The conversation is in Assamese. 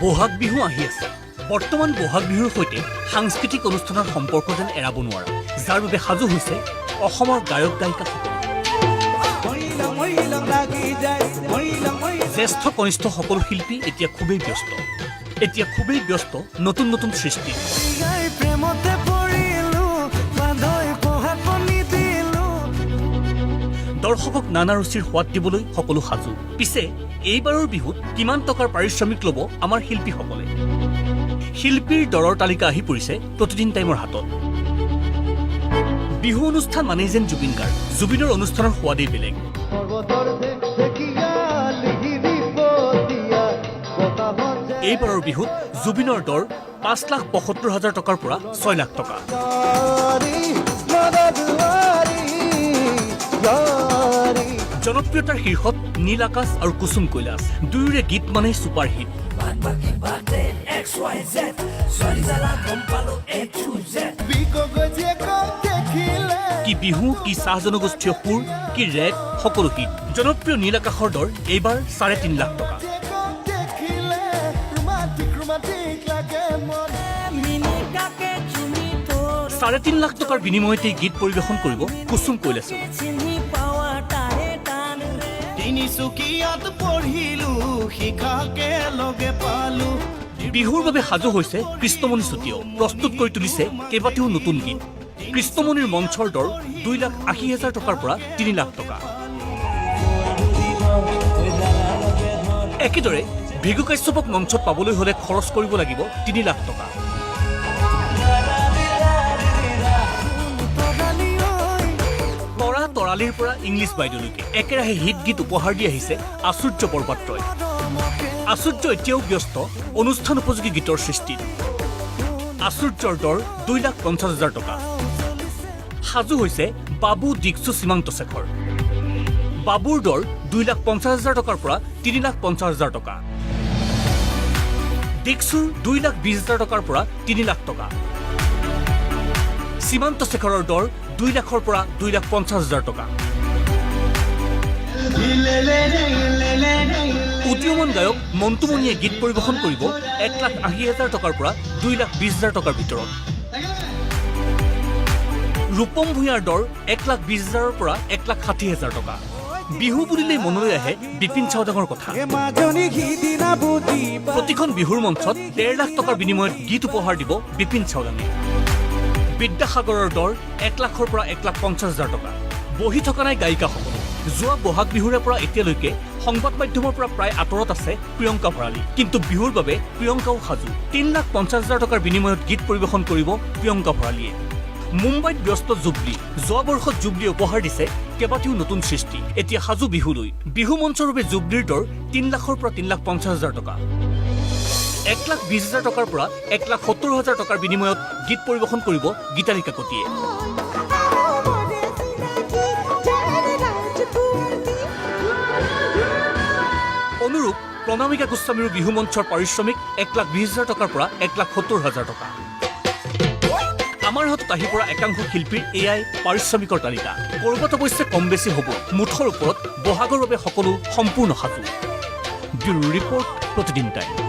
বহাগ বিহু আহি আছে। বৰ্তমান বহাগ বিহুৰ সৈতে সাংস্কৃতিক অনুষ্ঠানৰ সম্পৰ্ক যেন এৰাব নোৱাৰা, যাৰ বাবে সাজু হৈছে অসমৰ গায়ক গায়িকাসকল। জ্যেষ্ঠ কনিষ্ঠ সকলো শিল্পী এতিয়া খুবেই ব্যস্ত নতুন নতুন সৃষ্টি। দৰ্শকক নানা ৰুচিৰ সোৱাদ দিবলৈ সকলো সাজু। পিছে এইবাৰৰ বিহুত কিমান টকাৰ পাৰিশ্ৰমিক ল'ব আমাৰ শিল্পীসকলে? শিল্পীৰ দৰৰ তালিকা আহি পৰিছে প্ৰতিদিন টাইমৰ হাতত। বিহু অনুষ্ঠান মানেই যেন জুবিন গাৰ্গ। জুবিনৰ অনুষ্ঠানৰ সোৱাদেই বেলেগ। এইবাৰৰ বিহুত জুবিনৰ দৰ ৫,৭৫,০০০ টকাৰ পৰা ৬ লাখ টকা। জনপ্ৰিয়তাৰ শীৰ্ষত নীল আকাশ আৰু কুসুম কৈলাশ, দুয়োৰে গীত মানে ছুপাৰ হিট। কি বিহু, কি চাহ জনগোষ্ঠীয় সুৰ, কি ৰেগ, সকলো হিট। জনপ্ৰিয় নীল আকাশৰ দৰ এইবাৰ ৩.৫ লাখ টকা। ৩.৫ লাখ টকাৰ বিনিময়তে গীত পৰিৱেশন কৰিব কুসুম কৈলাশে। বিহুৰ বাবে সাজু হৈছে কৃষ্ণমণি চুতীয়াও। প্ৰস্তুত কৰি তুলিছে কেইবাটাও নতুন গীত। কৃষ্ণমণিৰ মঞ্চৰ দৰ 2,80,০০০ টকাৰ পৰা 3 লাখ টকা। একেদৰে ভৃগু কাশ্যপক মঞ্চত পাবলৈ হলে খৰচ কৰিব লাগিব 3 লাখ টকা। তৰালিৰ পৰা ইংলিছ বাইদেউলৈকে একেৰাহে হিট গীত উপহাৰ দি আহিছে আচুৰ্য বৰপাত্ৰই। আচুৰ্য এতিয়াও ব্যস্ত অনুষ্ঠান উপযোগী গীতৰ সৃষ্টিত। আচুৰ্যৰ দৰ 2,50,০০০ টকা। সাজু হৈছে বাবু, দীক্ষু, সীমান্ত শেখৰ। বাবুৰ দৰ 2,50,০০০ টকাৰ পৰা 3,50,০০০ টকা। দীক্ষুৰ 2,20,০০০ টকাৰ পৰা 3 লাখ টকা। সীমান্ত শেখৰৰ দৰ 2 লাখৰ পৰা 2,50,০০০ টকা। উদীয়মান গায়ক মন্টুমণিয়ে গীত পৰিৱেশন কৰিব 1,80,০০০ টকাৰ পৰা 2,20,০০০ টকাৰ ভিতৰত। ৰূপম ভূঞাৰ দৰ 1,20,০০০ৰ পৰা 1,60,০০০ টকা। বিহু বুলিলেই মনলৈ আহে বিপিন চাওদাঙৰ কথা। প্ৰতিখন বিহুৰ মঞ্চত 1.5 লাখ টকাৰ বিনিময়ত গীত উপহাৰ দিব বিপিন চাওদাঙে। বিদ্যাসাগৰৰ দৰ 1 লাখৰ পৰা 1,50,০০০ টকা। বহি থকা নাই গায়িকাসকল। যোৱা বহাগ বিহুৰে পৰা এতিয়ালৈকে সংবাদ মাধ্যমৰ পৰা প্ৰায় আঁতৰত আছে প্ৰিয়ংকা ভৰালী। কিন্তু বিহুৰ বাবে প্ৰিয়ংকাও সাজু। 3,50,০০০ টকাৰ বিনিময়ত গীত পৰিৱেশন কৰিব প্ৰিয়ংকা ভৰালীয়ে। মুম্বাইত ব্যস্ত জুবলি। যোৱা বৰ্ষত জুবলিয়ে উপহাৰ দিছে কেইবাটাও নতুন সৃষ্টি। এতিয়া সাজু বিহুলৈ। বিহু মঞ্চৰ বাবে জুবলিৰ দৰ 3 লাখৰ পৰা 3,50,০০০ টকা। 1,20,০০০ টকাৰ পৰা 1,70,০০০ টকাৰ বিনিময়ত গীত পৰিৱেশন কৰিব গীতালি কাকতিয়ে। অনুৰূপ প্ৰণামিকা গোস্বামীৰ বিহু মঞ্চৰ পাৰিশ্ৰমিক 1,20,০০০ টকাৰ পৰা 1,70,০০০ টকা। আমাৰ হাতত আহি পৰা একাংশ শিল্পীৰ এয়াই পাৰিশ্ৰমিকৰ তালিকা। ক'ৰবাত অৱশ্যে কম বেছি হ'ব। মুঠৰ ওপৰত বহাগৰ বাবে সকলো সম্পূৰ্ণ সাজু। ব্যুৰো ৰিপৰ্ট, প্ৰতিদিন টাইম।